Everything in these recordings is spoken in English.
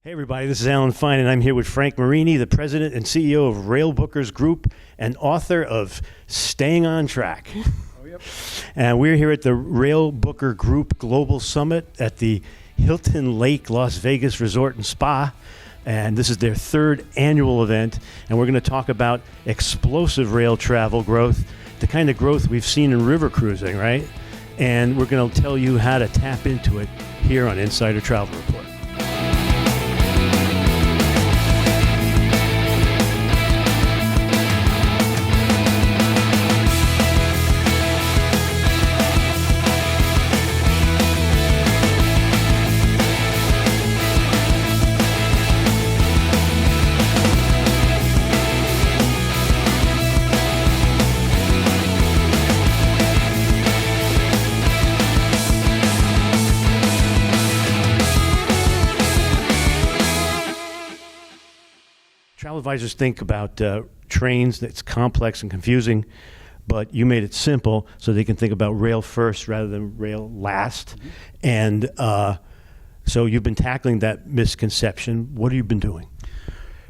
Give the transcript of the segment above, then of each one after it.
Hey everybody, this is Alan Fine, and I'm here with Frank Marini, the president and CEO of Rail Bookers Group and author of Staying on Track. Oh, yep. And we're here at the Rail Booker Group Global Summit at the Hilton Lake Las Vegas Resort and Spa. And this is their third annual event, and we're going to talk about explosive rail travel growth, the kind of growth we've seen in river cruising, right? And we're going to tell you how to tap into it here on Insider Travel Report. Travel advisors think about trains that's complex and confusing, but you made it simple so they can think about rail first rather than rail last. Mm-hmm. And so you've been tackling that misconception. What have you been doing?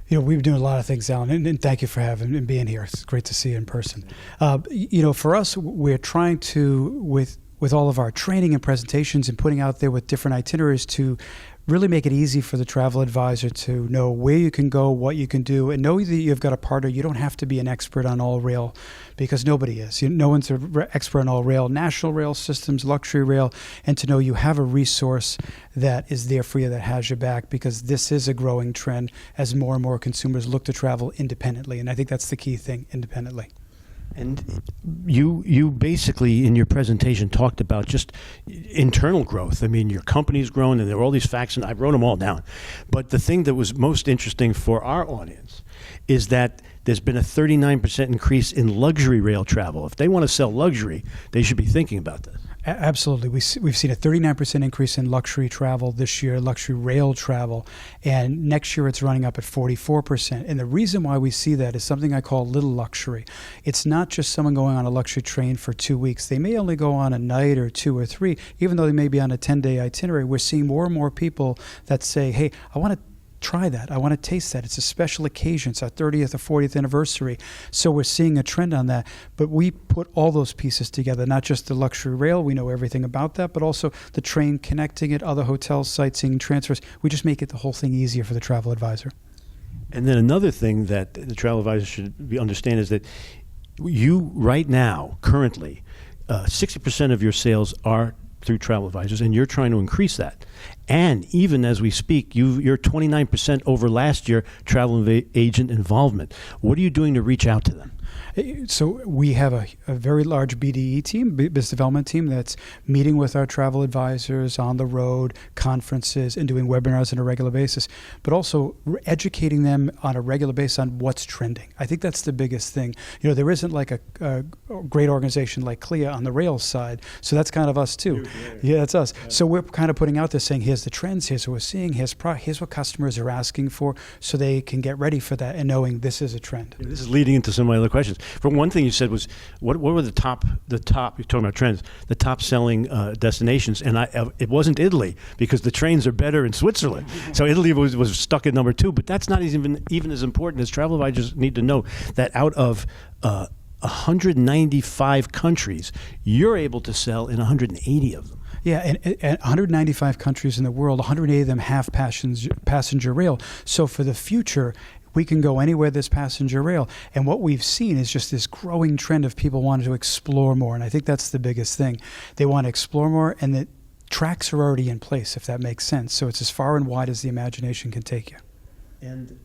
You know, we've been doing a lot of things, Alan, and thank you for having and being here. It's great to see you in person. For us, we're trying to, with all of our training and presentations and putting out there with different itineraries, to really make it easy for the travel advisor to know where you can go, what you can do, and know that you've got a partner. You don't have to be an expert on all rail, because nobody is. No one's an expert on all rail, national rail systems, luxury rail, and to know you have a resource that is there for you, that has your back, because this is a growing trend as more and more consumers look to travel independently. And I think that's the key thing, independently. And you basically, in your presentation, talked about just internal growth. I mean, your company's grown, and there were all these facts, and I wrote them all down. But the thing that was most interesting for our audience is that there's been a 39% increase in luxury rail travel. If they want to sell luxury, they should be thinking about this. Absolutely. We've seen a 39% increase in luxury travel this year, luxury rail travel, and next year it's running up at 44%. And the reason why we see that is something I call little luxury. It's not just someone going on a luxury train for 2 weeks. They may only go on a night or two or three, even though they may be on a 10-day itinerary. We're seeing more and more people that say, hey, I want to try that. I want to taste that. It's a special occasion. It's our 30th or 40th anniversary. So we're seeing a trend on that. But we put all those pieces together, not just the luxury rail. We know everything about that, but also the train connecting it, other hotels, sightseeing, transfers. We just make it the whole thing easier for the travel advisor. And then another thing that the travel advisor should understand is that you, right now, currently, 60% of your sales are through travel advisors, and you're trying to increase that. And even as we speak, you're 29% over last year travel agent involvement. What are you doing to reach out to them? So we have a very large BDE team, business development team, that's meeting with our travel advisors on the road, conferences, and doing webinars on a regular basis, but also educating them on a regular basis on what's trending. I think that's the biggest thing. You know, there isn't like a great organization like CLIA on the rail side, so that's kind of us too. Yeah, that's us. Yeah. So we're kind of putting out there saying, here's the trends, here's what we're seeing, here's what customers are asking for, so they can get ready for that and knowing this is a trend. Yeah, this is leading into some of my other questions. But one thing you said was, what were the top, you're talking about trends, the top selling destinations, and it wasn't Italy, because the trains are better in Switzerland. So Italy was stuck at number 2, but that's not even as important as travel advisors need to know that out of 195 countries, you're able to sell in 180 of them. Yeah, and 195 countries in the world, 180 of them have passenger rail. So for the future, we can go anywhere there's passenger rail. And what we've seen is just this growing trend of people wanting to explore more. And I think that's the biggest thing. They want to explore more, and the tracks are already in place, if that makes sense. So it's as far and wide as the imagination can take you. And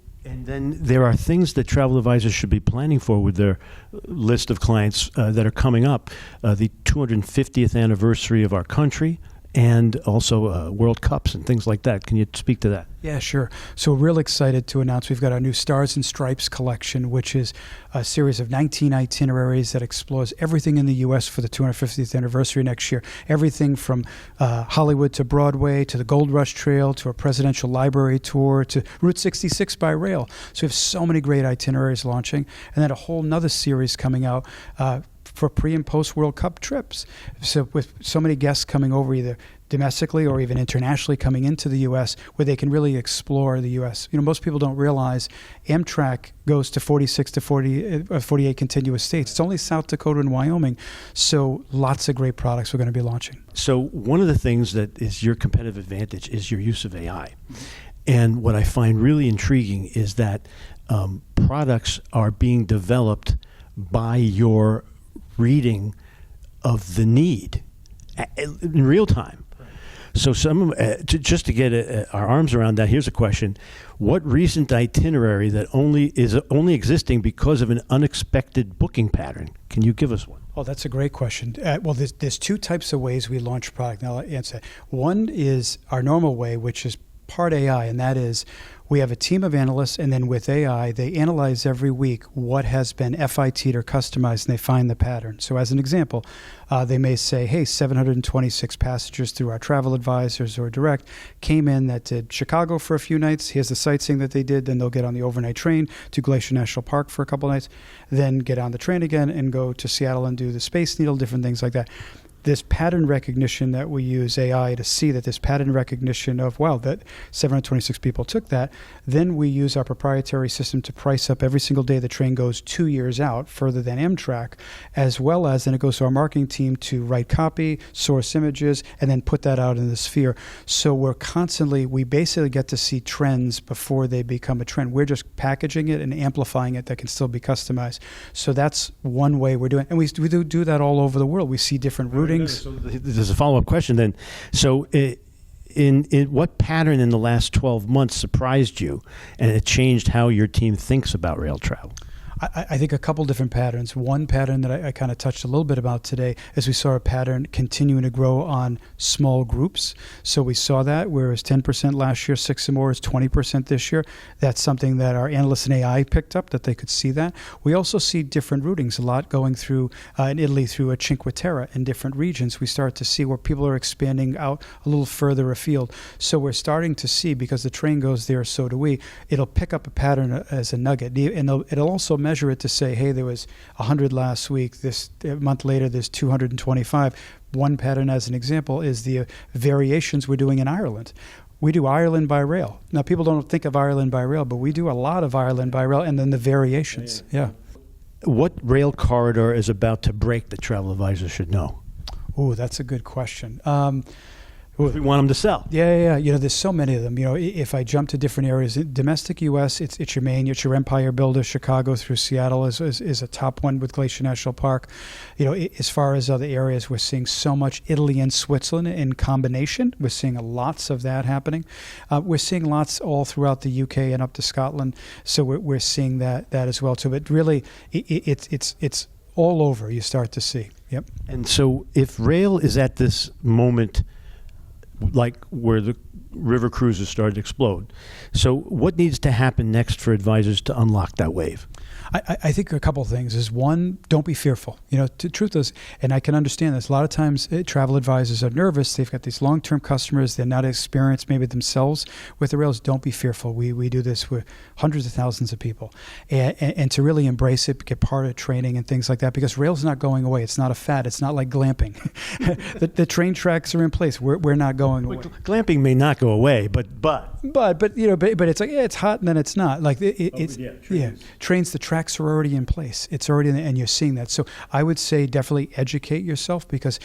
then there are things that travel advisors should be planning for with their list of clients that are coming up. The 250th anniversary of our country, and also World Cups and things like that. Can you speak to that? Yeah, sure. So we're real excited to announce we've got our new Stars and Stripes collection, which is a series of 19 itineraries that explores everything in the U.S. for the 250th anniversary next year. Everything from Hollywood to Broadway, to the Gold Rush Trail, to a presidential library tour, to Route 66 by rail. So we have so many great itineraries launching, and then a whole nother series coming out for pre and post World Cup trips. So with so many guests coming over, either domestically or even internationally coming into the U.S. where they can really explore the U.S. Most people don't realize Amtrak goes to 46 to 48 contiguous states. It's only South Dakota and Wyoming. So lots of great products we're going to be launching. So one of the things that is your competitive advantage is your use of AI. And what I find really intriguing is that products are being developed by your reading of the need in real time. So just to get our arms around that, here's a question. What recent itinerary that is only existing because of an unexpected booking pattern? Can you give us one? Oh, that's a great question. Well, there's two types of ways we launch product. Now, I'll answer. One is our normal way, which is part AI, and that is we have a team of analysts, and then with AI, they analyze every week what has been FIT'd or customized, and they find the pattern. So as an example, they may say, hey, 726 passengers through our travel advisors or direct came in that did Chicago for a few nights. Here's the sightseeing that they did. Then they'll get on the overnight train to Glacier National Park for a couple nights, then get on the train again and go to Seattle and do the Space Needle, different things like that. This pattern recognition that we use AI to see that this pattern recognition of, wow, that 726 people took that, then we use our proprietary system to price up every single day the train goes 2 years out, further than Amtrak, as well as then it goes to our marketing team to write copy, source images, and then put that out in the sphere. So we basically get to see trends before they become a trend. We're just packaging it and amplifying it that can still be customized. So that's one way we're doing it. And we do that all over the world. We see different routings. So there's a follow-up question then. So in what pattern in the last 12 months surprised you and it changed how your team thinks about rail travel? I think a couple different patterns. One pattern that I kind of touched a little bit about today is we saw a pattern continuing to grow on small groups. So we saw that, whereas 10% last year, 6 or more is 20% this year. That's something that our analysts in AI picked up, that they could see that. We also see different routings, a lot going through in Italy through a Cinque Terre in different regions. We start to see where people are expanding out a little further afield. So we're starting to see, because the train goes there, so do we, it'll pick up a pattern as a nugget. And it'll also measure it to say, hey, there was 100 last week. A month later, there's 225. One pattern, as an example, is the variations we're doing in Ireland. We do Ireland by rail. Now, people don't think of Ireland by rail, but we do a lot of Ireland by rail, and then the variations. Yeah. What rail corridor is about to break that travel advisors should know? Oh, that's a good question. We want them to sell. Yeah. There's so many of them. If I jump to different areas, domestic U.S., it's your Maine, it's your Empire Builder. Chicago through Seattle is a top one with Glacier National Park. As far as other areas, we're seeing so much Italy and Switzerland in combination. We're seeing lots of that happening. We're seeing lots all throughout the U.K. and up to Scotland. So we're seeing that as well too. But really, it's all over. You start to see. Yep. And so, if rail is at this moment, like where the river cruises started to explode. So what needs to happen next for advisors to unlock that wave? I think a couple of things is, one, don't be fearful. The truth is, and I can understand this, a lot of times travel advisors are nervous. They've got these long-term customers. They're not experienced maybe themselves with the rails. Don't be fearful. We do this with hundreds of thousands of people. And to really embrace it, get part of training and things like that, because rail's not going away. It's not a fad. It's not like glamping. the train tracks are in place. We're not going away. Glamping may not go away, but it's like, it's hot and then it's not. Like trains, the tracks are already in place. It's already in, and you're seeing that. So I would say definitely educate yourself, because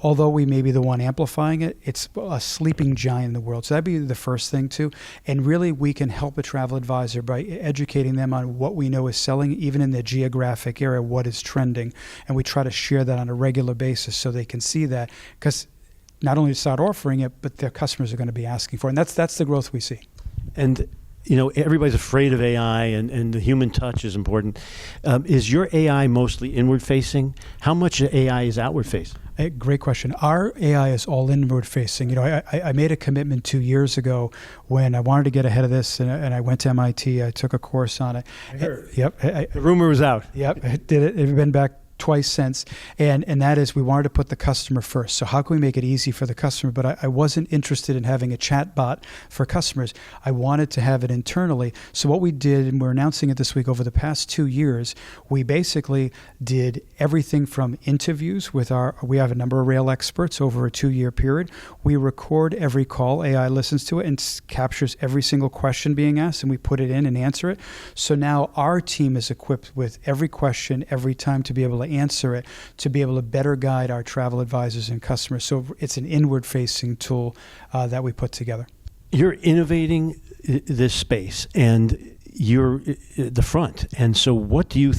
although we may be the one amplifying it, it's a sleeping giant in the world. So that'd be the first thing too. And really, we can help a travel advisor by educating them on what we know is selling, even in the geographic area, what is trending, and we try to share that on a regular basis so they can see that, because not only start offering it, but their customers are going to be asking for it. And that's the growth we see. And everybody's afraid of AI, and the human touch is important. Is your AI mostly inward-facing? How much AI is outward-facing? Great question. Our AI is all inward-facing. I made a commitment 2 years ago when I wanted to get ahead of this, and I went to MIT. I took a course on it. I heard. Yep. The rumor was out. Yep. I did it. I've been back twice since, and that is we wanted to put the customer first. So how can we make it easy for the customer? But I wasn't interested in having a chat bot for customers. I wanted to have it internally. So what we did, and we're announcing it this week, over the past 2 years, we basically did everything from interviews with we have a number of rail experts over a 2-year period. We record every call. AI listens to it and captures every single question being asked, and we put it in and answer it. So now our team is equipped with every question every time to be able to answer it, to be able to better guide our travel advisors and customers. So it's an inward-facing tool that we put together. You're innovating this space, and you're the front. And so what do you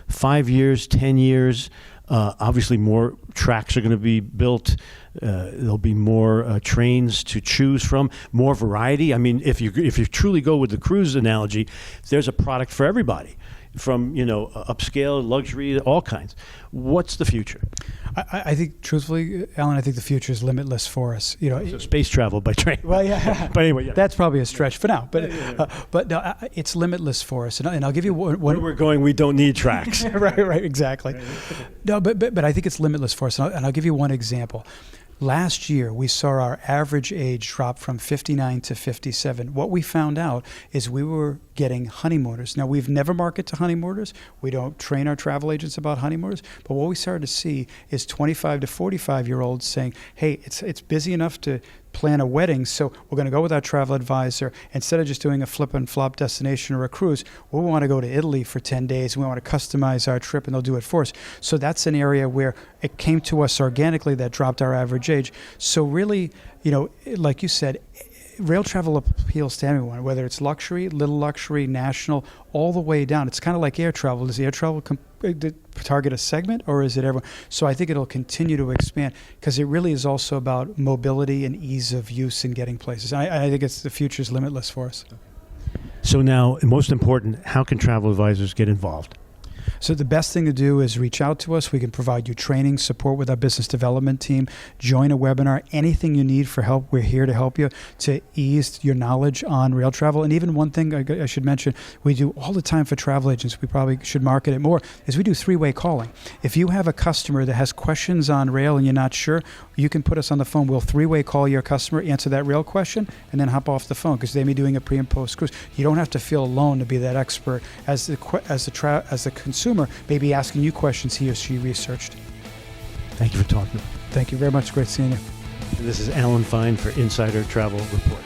5 years, 10 years, obviously more tracks are going to be built. There'll be more trains to choose from, more variety. I mean, if you truly go with the cruise analogy, there's a product for everybody, from upscale, luxury, all kinds. What's the future? I think, truthfully, Alan, I think the future is limitless for us. So space travel by train. Well, yeah. But anyway, yeah. That's probably a stretch for now. But no, it's limitless for us. And I'll give you one. Where we're going, we don't need tracks. right, exactly. No, but I think it's limitless for us. And I'll give you one example. Last year, we saw our average age drop from 59 to 57. What we found out is we were getting honeymooners. Now, we've never marketed to honeymooners. We don't train our travel agents about honeymooners. But what we started to see is 25 to 45-year-olds saying, hey, it's busy enough to plan a wedding, so we're going to go with our travel advisor. Instead of just doing a flip and flop destination or a cruise, we want to go to Italy for 10 days, and we want to customize our trip, and they'll do it for us. So that's an area where it came to us organically that dropped our average age. So really, like you said, rail travel appeals to everyone, whether it's luxury, little luxury, national, all the way down. It's kind of like air travel. Does air travel target a segment, or is it everyone? So I think it'll continue to expand, because it really is also about mobility and ease of use in getting places. I think the future is limitless for us. So now, most important, how can travel advisors get involved? So the best thing to do is reach out to us. We can provide you training, support with our business development team, join a webinar, anything you need for help. We're here to help you to ease your knowledge on rail travel. And even one thing I should mention, we do all the time for travel agents, we probably should market it more, is we do 3-way calling. If you have a customer that has questions on rail and you're not sure, you can put us on the phone. We'll 3-way call your customer, answer that rail question, and then hop off the phone, because they may be doing a pre and post cruise. You don't have to feel alone to be that expert, as the consumer may be asking you questions he or she researched. Thank you for talking. Thank you very much. Great seeing you. This is Alan Fine for Insider Travel Report.